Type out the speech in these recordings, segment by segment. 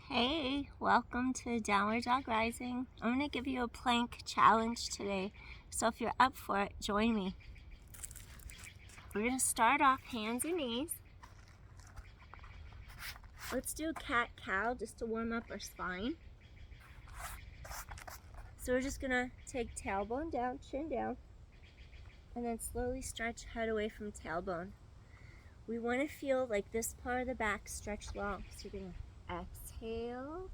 Hey, welcome to Downward Dog Rising. I'm going to give you a plank challenge today, so if you're up for it, join me. We're going to start off hands and knees. Let's do cat-cow just to warm up our spine. So we're just going to take tailbone down, chin down, and then slowly stretch head away from tailbone. We want to feel like this part of the back stretch long. So you're going to exhale.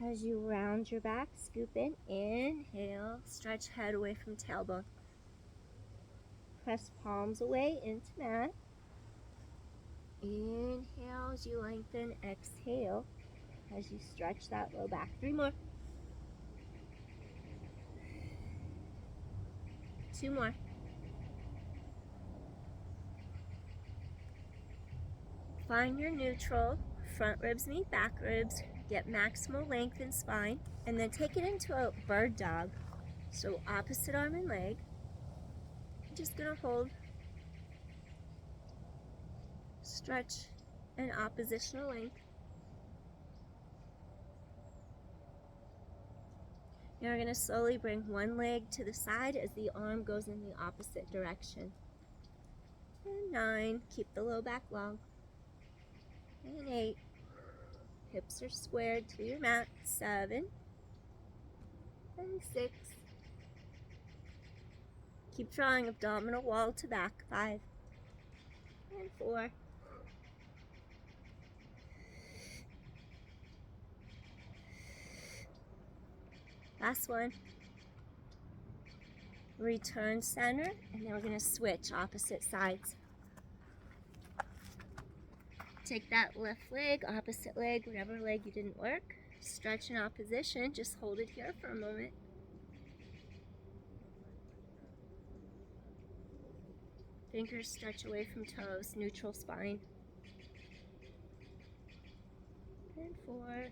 As you round your back, scoop in, inhale, stretch head away from tailbone. Press palms away into mat. Inhale as you lengthen, exhale as you stretch that low back. 3 more. 2 more. Find your neutral. Front ribs meet back ribs. Get maximal length in spine. And then take it into a bird dog. So opposite arm and leg. I'm just going to hold. Stretch an oppositional length. Now we're going to slowly bring one leg to the side as the arm goes in the opposite direction. And 9, keep the low back long. And 8, hips are squared to your mat. 7, and 6. Keep drawing abdominal wall to back. 5, and 4. Last one. Return center, and then we're going to switch opposite sides. Take that left leg, opposite leg, whatever leg you didn't work. Stretch in opposition. Just hold it here for a moment. Fingers stretch away from toes, neutral spine. And 4,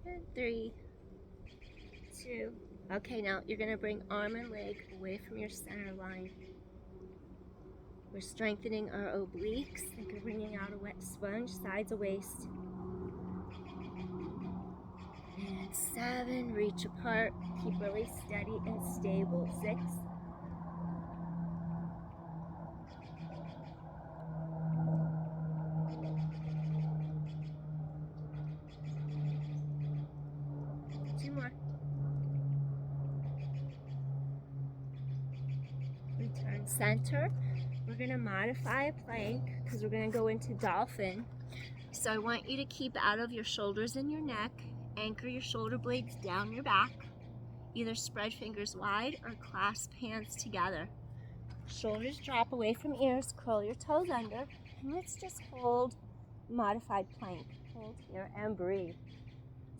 and 3, 2. Okay, now you're going to bring arm and leg away from your center line. We're strengthening our obliques. Think of bringing out a wet sponge, sides of waist. And 7, reach apart. Keep really steady and stable. 6. 2 more. Return center. We're going to modify a plank because we're going to go into dolphin. So I want you to keep out of your shoulders and your neck. Anchor your shoulder blades down your back. Either spread fingers wide or clasp hands together. Shoulders drop away from ears. Curl your toes under. And let's just hold modified plank. Hold here and breathe.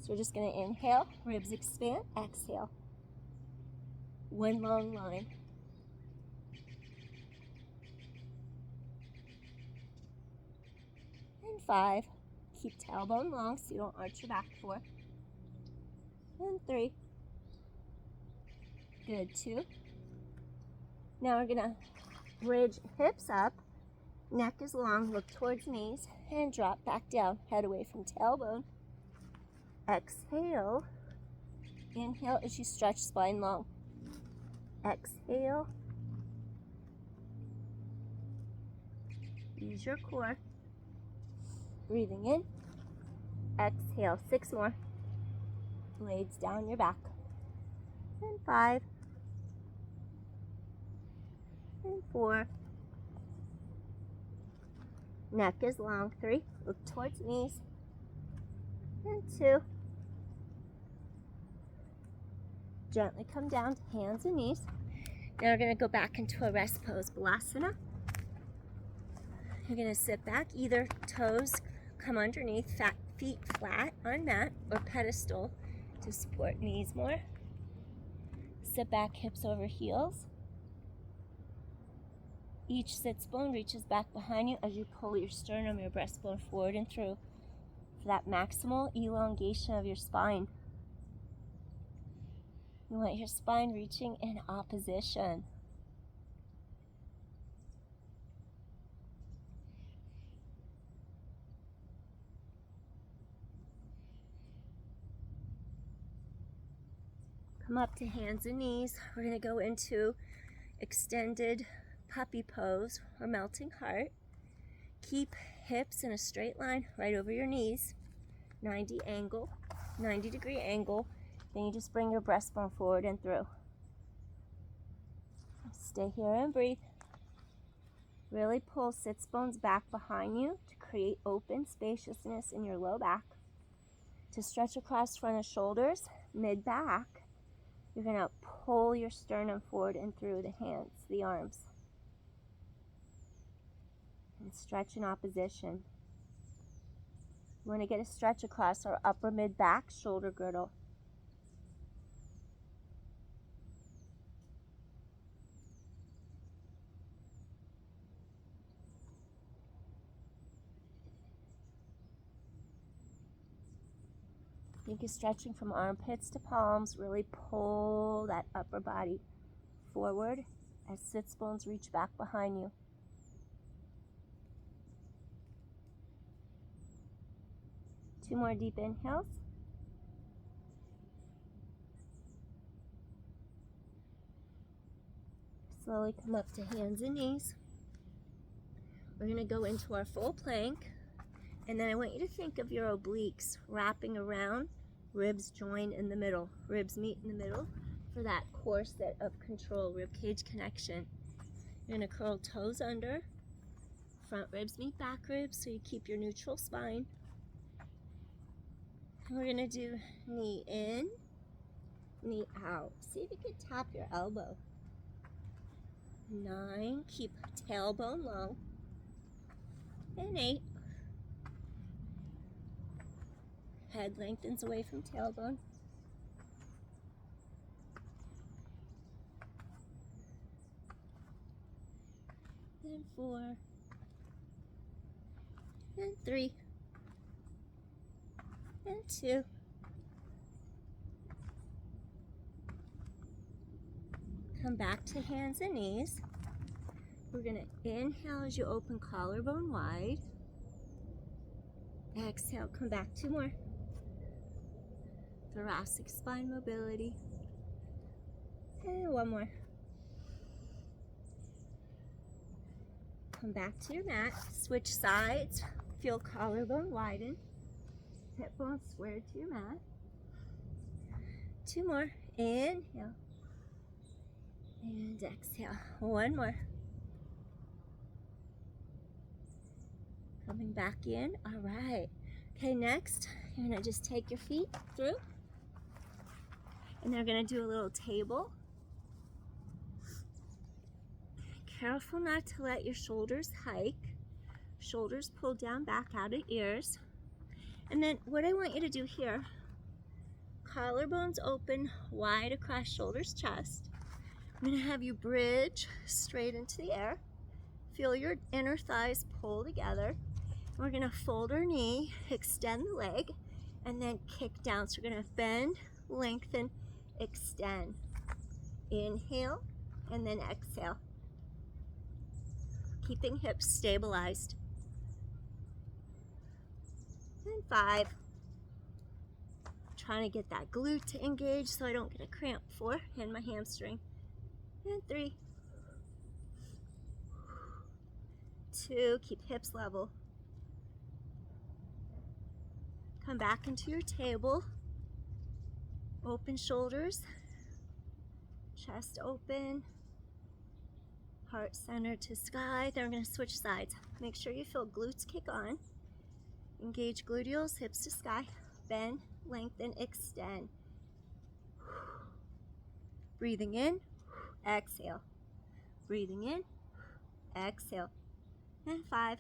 So we're just going to inhale, ribs expand, exhale. One long line. And 5. Keep tailbone long so you don't arch your back. 4. And 3. Good. 2. Now we're going to bridge hips up. Neck is long. Look towards knees. And drop back down. Head away from tailbone. Exhale. Inhale as you stretch spine long. Exhale. Use your core. Breathing in. Exhale. 6 more. Blades down your back. And 5. And 4. Neck is long. 3. Look towards knees. And 2. Gently come down to hands and knees. Now we're going to go back into a rest pose, Balasana. You're going to sit back. Either toes come underneath, feet flat on mat, or pedestal to support knees more. Sit back, hips over heels. Each sits bone reaches back behind you as you pull your sternum, your breastbone forward and through for that maximal elongation of your spine. You want your spine reaching in opposition. Come up to hands and knees. We're gonna go into extended puppy pose or melting heart. Keep hips in a straight line right over your knees. 90 degree angle. Then you just bring your breastbone forward and through. Stay here and breathe. Really pull sits bones back behind you to create open spaciousness in your low back. To stretch across front of shoulders, mid back, you're going to pull your sternum forward and through the hands, the arms. And stretch in opposition. You want to get a stretch across our upper mid back shoulder girdle. Think you're stretching from armpits to palms. Really pull that upper body forward as sits bones reach back behind you. Two more deep inhales. Slowly come up to hands and knees. We're going to go into our full plank. And then I want you to think of your obliques wrapping around, ribs join in the middle. Ribs meet in the middle for that core set of control, rib cage connection. You're going to curl toes under, front ribs meet back ribs so you keep your neutral spine. And we're going to do knee in, knee out. See if you can tap your elbow. 9, keep tailbone low. And 8. Head lengthens away from tailbone. And 4. And 3. And 2. Come back to hands and knees. We're going to inhale as you open collarbone wide. Exhale, come back 2 more. Thoracic spine mobility. And 1 more. Come back to your mat. Switch sides. Feel collarbone widen. Hip bone squared to your mat. 2 more. Inhale. And exhale. 1 more. Coming back in. All right. Okay, next, you're going to just take your feet through. And they're going to do a little table. Careful not to let your shoulders hike. Shoulders pull down back out of ears. And then what I want you to do here, collarbones open wide across shoulders, chest. I'm going to have you bridge straight into the air. Feel your inner thighs pull together. We're going to fold our knee, extend the leg, and then kick down. So we're going to bend, lengthen, extend. Inhale, and then exhale. Keeping hips stabilized. And 5. Trying to get that glute to engage so I don't get a cramp. 4, and my hamstring. And 3. 2, keep hips level. Come back into your table. Open shoulders. Chest open. Heart center to sky. Then we're going to switch sides. Make sure you feel glutes kick on. Engage gluteals, hips to sky. Bend, lengthen, extend. Breathing in, exhale. Breathing in, exhale. And 5.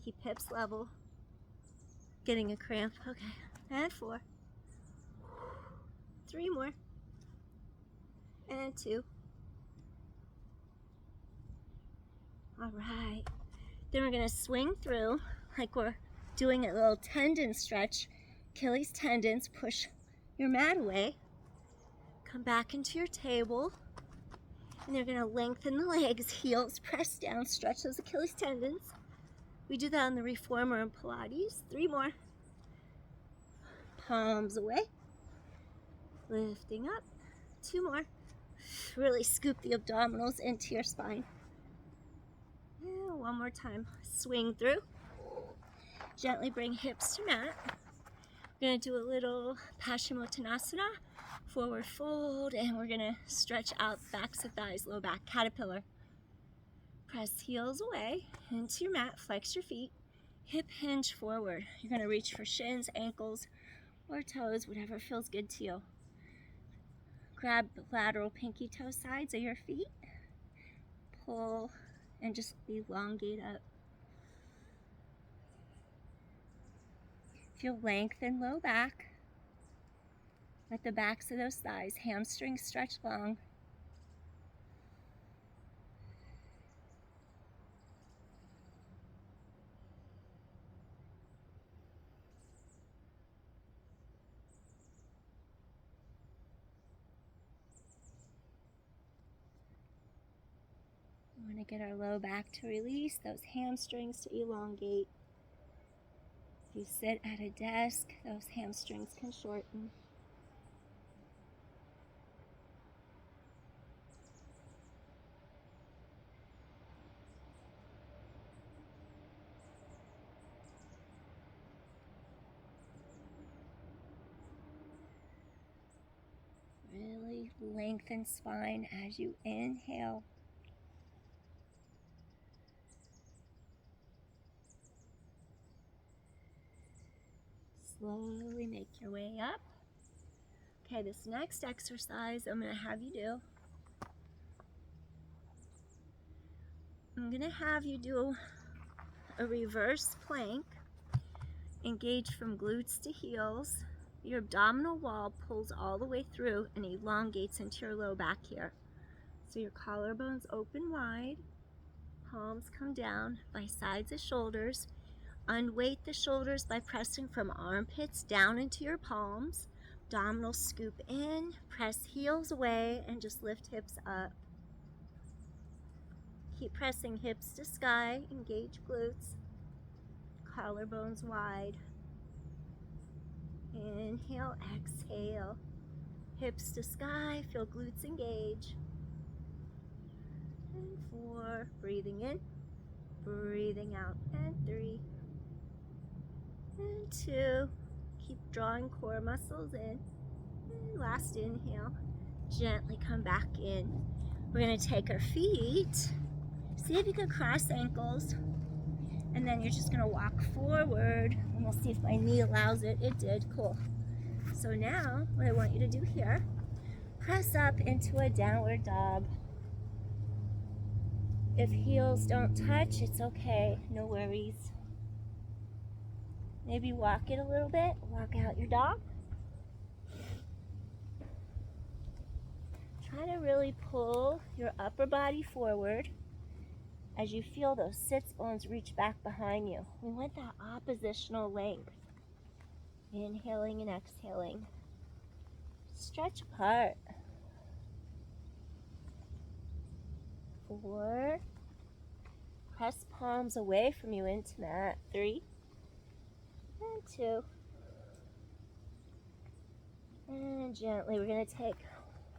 Keep hips level. Getting a cramp. Okay. And 4. 3 more. And 2. All right. Then we're going to swing through like we're doing a little tendon stretch. Achilles tendons. Push your mat away. Come back into your table. And you're going to lengthen the legs. Heels press down. Stretch those Achilles tendons. We do that on the reformer and Pilates. 3 more. Palms away. Lifting up. 2 more. Really scoop the abdominals into your spine. And 1 more time. Swing through. Gently bring hips to mat. We're going to do a little Paschimottanasana, forward fold, and we're going to stretch out backs of thighs, low back, caterpillar. Press heels away into your mat, flex your feet, hip hinge forward. You're going to reach for shins, ankles, or toes, whatever feels good to you. Grab the lateral pinky toe sides of your feet, pull, and just elongate up. Feel length in low back. Let the backs of those thighs, hamstrings stretch long. We want to get our low back to release, those hamstrings to elongate. If you sit at a desk, those hamstrings can shorten. Really lengthen spine as you inhale. Slowly make your way up. Okay, this next exercise I'm going to have you do. I'm going to have you do a reverse plank. Engage from glutes to heels. Your abdominal wall pulls all the way through and elongates into your low back here. So your collarbones open wide. Palms come down by sides of shoulders. Unweight the shoulders by pressing from armpits down into your palms. Abdominals scoop in, press heels away, and just lift hips up. Keep pressing hips to sky, engage glutes. Collarbones wide. Inhale, exhale. Hips to sky, feel glutes engage. And 4, breathing in, breathing out. And 3, and 2. Keep drawing core muscles in. And last inhale, gently come back in. We're going to take our feet. See if you can cross ankles. And then you're just going to walk forward. And we'll see if my knee allows it. It did. Cool. So now, what I want you to do here, press up into a downward dog. If heels don't touch, it's okay. No worries. Maybe walk it a little bit. Walk out your dog. Try to really pull your upper body forward as you feel those sits bones reach back behind you. We want that oppositional length. Inhaling and exhaling. Stretch apart. 4. Press palms away from you into mat. 3. And 2. And gently, we're going to take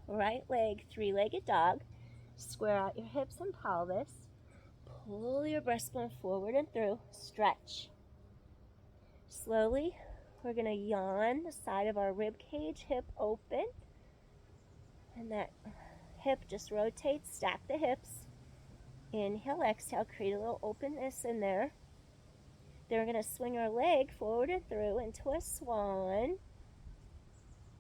right leg, 3-legged dog. Square out your hips and pelvis. Pull your breastbone forward and through. Stretch. Slowly, we're going to yawn the side of our rib cage, hip open. And that hip just rotates, stack the hips. Inhale, exhale, create a little openness in there. Then we're going to swing our leg forward and through into a swan.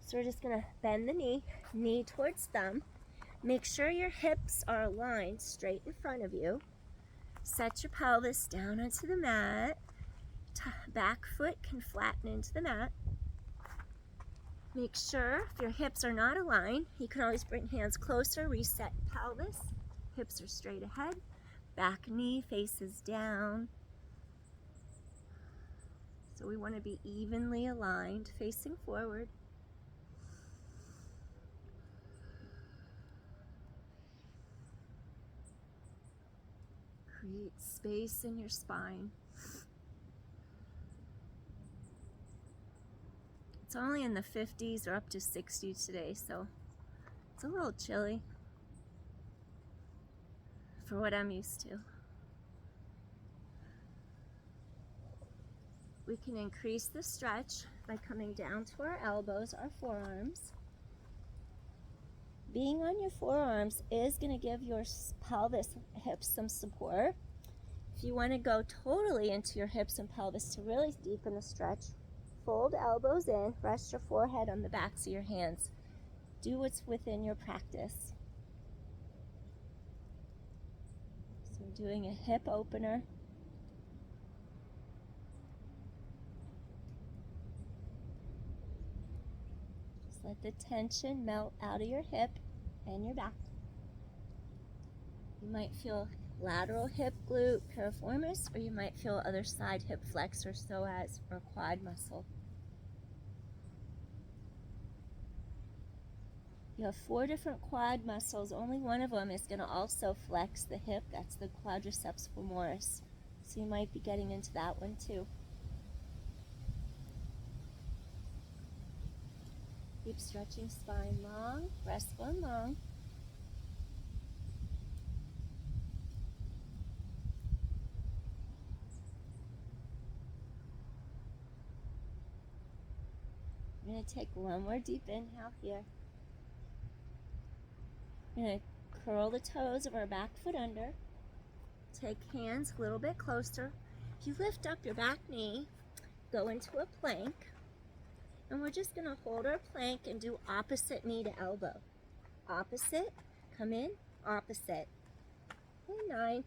So we're just going to bend the knee, knee towards thumb. Make sure your hips are aligned straight in front of you. Set your pelvis down onto the mat. Back foot can flatten into the mat. Make sure if your hips are not aligned, you can always bring hands closer, reset pelvis. Hips are straight ahead. Back knee faces down. So we want to be evenly aligned, facing forward. Create space in your spine. It's only in the 50s or up to 60 today, so it's a little chilly for what I'm used to. We can increase the stretch by coming down to our elbows, our forearms. Being on your forearms is going to give your pelvis, hips some support. If you want to go totally into your hips and pelvis to really deepen the stretch, fold elbows in, rest your forehead on the backs of your hands. Do what's within your practice. So we're doing a hip opener. Just let the tension melt out of your hip and your back. You might feel lateral hip glute piriformis, or you might feel other side hip flexor, psoas, or quad muscle. You have 4 different quad muscles. Only one of them is going to also flex the hip. That's the quadriceps femoris. So you might be getting into that one too. Keep stretching spine long, breastbone long. I'm going to take one more deep inhale here. I'm going to curl the toes of our back foot under. Take hands a little bit closer. If you lift up your back knee, go into a plank. And we're just going to hold our plank and do opposite knee to elbow. Opposite, come in, opposite. And 9.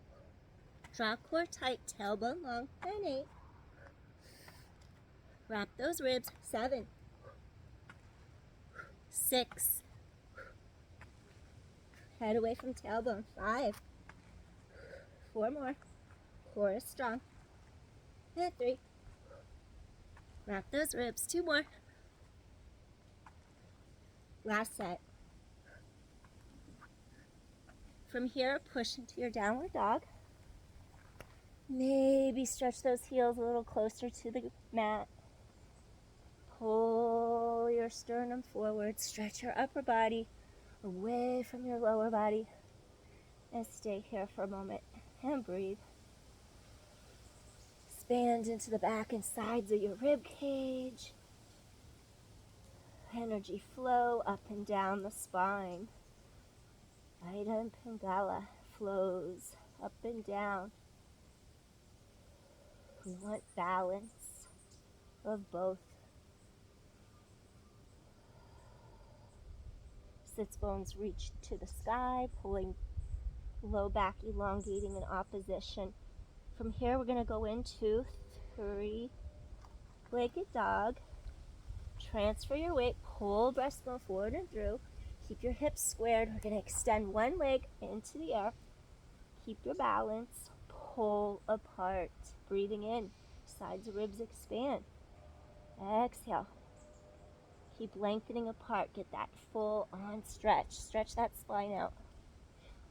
Draw core tight, tailbone long. And 8. Wrap those ribs. 7. 6. Head away from tailbone. 5. 4 more. Core is strong. And 3. Wrap those ribs. 2 more. Last set. From here, push into your downward dog. Maybe stretch those heels a little closer to the mat. Pull your sternum forward. Stretch your upper body away from your lower body. And stay here for a moment. And breathe. Expand into the back and sides of your rib cage. Energy flow up and down the spine. Ida and Pingala flows up and down. We want balance of both. Sits bones reach to the sky, pulling low back, elongating in opposition. From here, we're going to go into 3-legged dog. Transfer your weight, pull breastbone forward and through. Keep your hips squared. We're going to extend one leg into the air. Keep your balance. Pull apart. Breathing in. Sides of ribs expand. Exhale. Keep lengthening apart. Get that full on stretch. Stretch that spine out.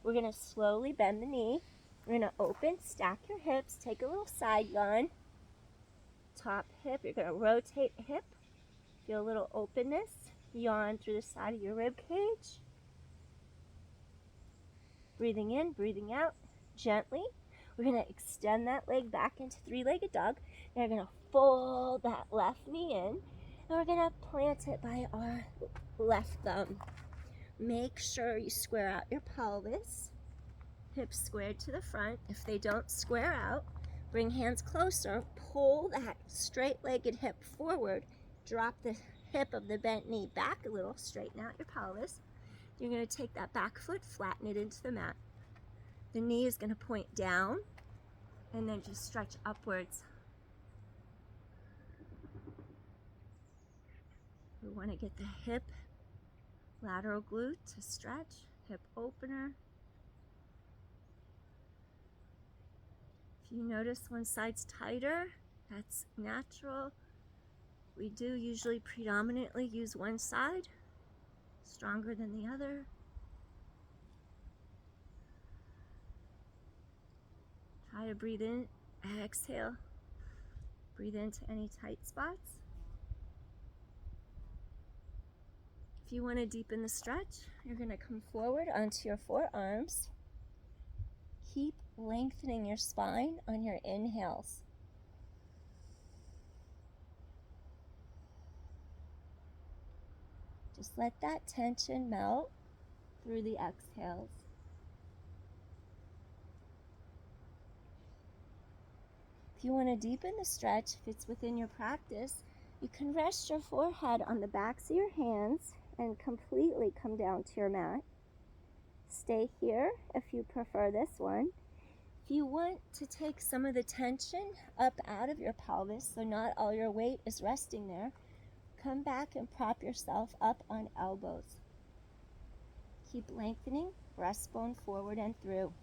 We're going to slowly bend the knee. We're going to open, stack your hips. Take a little side yawn. Top hip. You're going to rotate hip. Feel a little openness. Yawn through the side of your rib cage. Breathing in, breathing out. Gently. We're going to extend that leg back into 3-legged dog. And we're going to fold that left knee in. And we're going to plant it by our left thumb. Make sure you square out your pelvis. Hips squared to the front. If they don't square out, bring hands closer. Pull that straight-legged hip forward. Drop the hip of the bent knee back a little. Straighten out your pelvis. You're going to take that back foot, flatten it into the mat. The knee is going to point down and then just stretch upwards. We want to get the hip, lateral glute to stretch, hip opener. If you notice one side's tighter, that's natural. We do usually predominantly use one side, stronger than the other. Try to breathe in, exhale. Breathe into any tight spots. If you want to deepen the stretch, you're going to come forward onto your forearms. Keep lengthening your spine on your inhales. Just let that tension melt through the exhales. If you want to deepen the stretch, if it's within your practice, you can rest your forehead on the backs of your hands and completely come down to your mat. Stay here if you prefer this one. If you want to take some of the tension up out of your pelvis, so not all your weight is resting there, come back and prop yourself up on elbows. Keep lengthening, breastbone forward and through.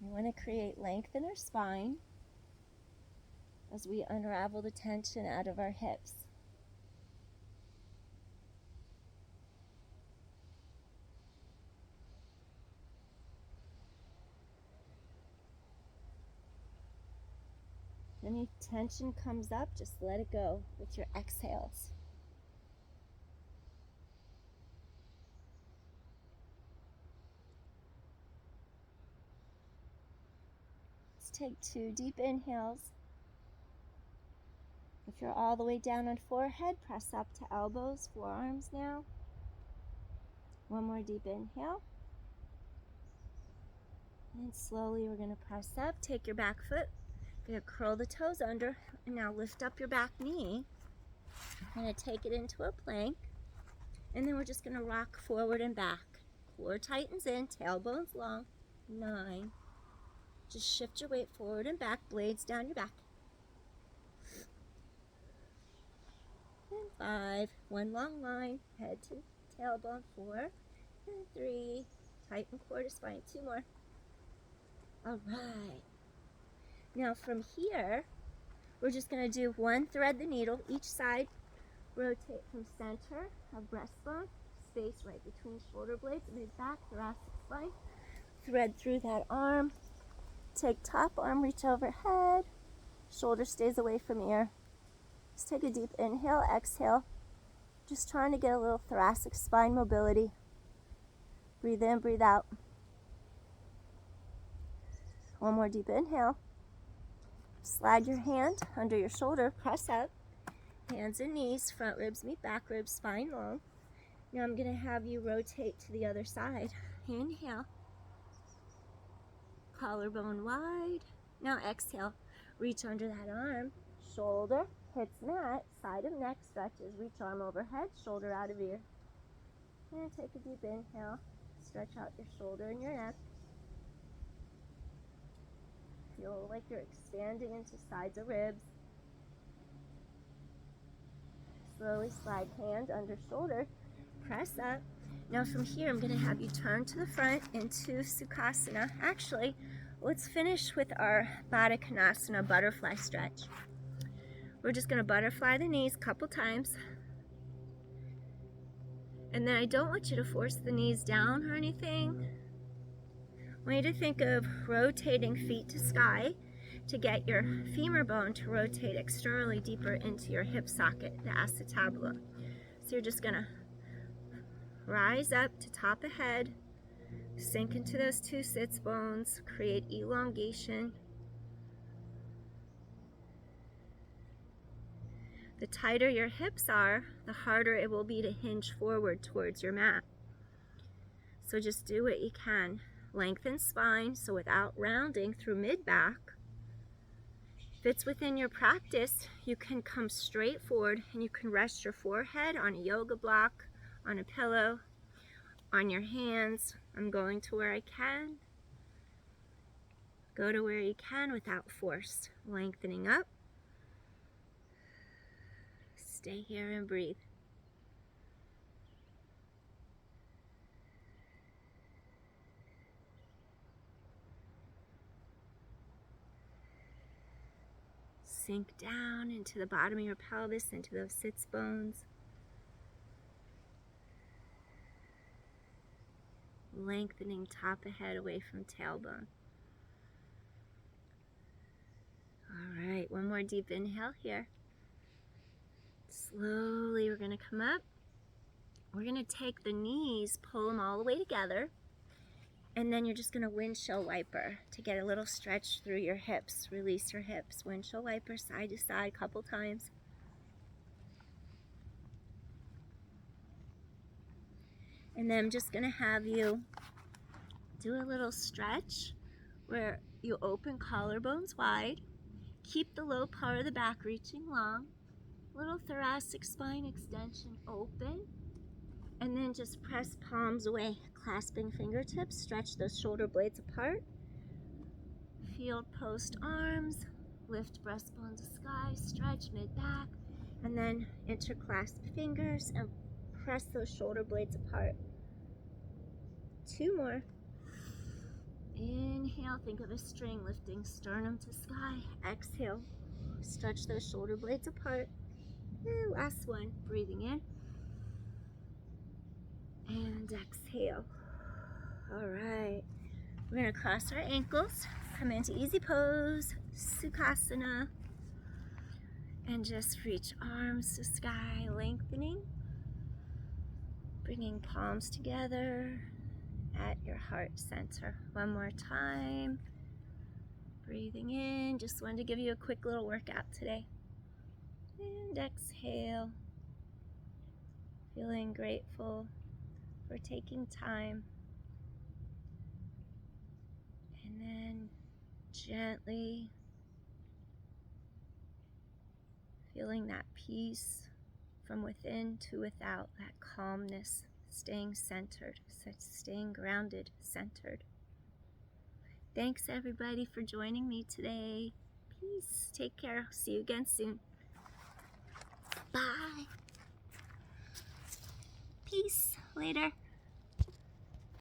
We want to create length in our spine as we unravel the tension out of our hips. If any tension comes up, just let it go with your exhales. Let's take 2 deep inhales. If you're all the way down on forehead, press up to elbows, forearms now. 1 more deep inhale. And slowly we're going to press up. Take your back foot. You're going to curl the toes under. And now lift up your back knee. You're going to take it into a plank. And then we're just going to rock forward and back. Core tightens in, tailbones long. 9. Just shift your weight forward and back, blades down your back. And 5. 1 long line, head to tailbone. 4. And 3. Tighten core to spine. 2 more. All right. Now from here, we're just going to do 1 thread the needle each side. Rotate from center of breastbone, space right between shoulder blades, mid-back, thoracic spine. Thread through that arm. Take top arm, reach overhead. Shoulder stays away from ear. Just take a deep inhale, exhale. Just trying to get a little thoracic spine mobility. Breathe in, breathe out. 1 more deep inhale. Slide your hand under your shoulder, press up. Hands and knees, front ribs meet back ribs, spine long. Now I'm going to have you rotate to the other side. Inhale. Collarbone wide. Now exhale. Reach under that arm. Shoulder hits mat. Side of neck stretches. Reach arm overhead. Shoulder out of ear. And take a deep inhale. Stretch out your shoulder and your neck. Feel like you're expanding into sides of ribs. Slowly slide hand under shoulder. Press up. Now from here, I'm going to have you turn to the front into Sukhasana. Actually, let's finish with our Baddha Konasana butterfly stretch. We're just going to butterfly the knees a couple times. And then I don't want you to force the knees down or anything. I want you to think of rotating feet to sky to get your femur bone to rotate externally deeper into your hip socket, the acetabulum. So you're just going to rise up to top of head, sink into those 2 sits bones, create elongation. The tighter your hips are, the harder it will be to hinge forward towards your mat. So just do what you can. Lengthen spine, so without rounding through mid-back. If it's within your practice, you can come straight forward and you can rest your forehead on a yoga block, on a pillow, on your hands. I'm going to where I can. Go to where you can without force. Lengthening up. Stay here and breathe. Sink down into the bottom of your pelvis, into those sits bones. Lengthening top of head away from tailbone. All right, one more deep inhale here. Slowly, we're gonna come up. We're gonna take the knees, pull them all the way together, and then you're just gonna windshield wiper to get a little stretch through your hips. Release your hips. Windshield wiper side to side a couple times. And then I'm just gonna have you do a little stretch where you open collarbones wide, keep the low part of the back reaching long, little thoracic spine extension open, and then just press palms away, clasping fingertips, stretch those shoulder blades apart, field post arms, lift breastbone to sky, stretch mid-back, and then interclasp fingers and press those shoulder blades apart. 2 more. Inhale, think of a string lifting sternum to sky. Exhale, stretch those shoulder blades apart. And last one, breathing in. And exhale. All right. We're gonna cross our ankles, come into easy pose, Sukhasana, and just reach arms to sky, lengthening. Bringing palms together at your heart center. One more time. Breathing in, just wanted to give you a quick little workout today. And exhale. Feeling grateful for taking time. And then gently feeling that peace from within to without, that calmness, staying centered, staying grounded, centered. Thanks everybody for joining me today. Peace. Take care. See you again soon. Bye. Peace. Later.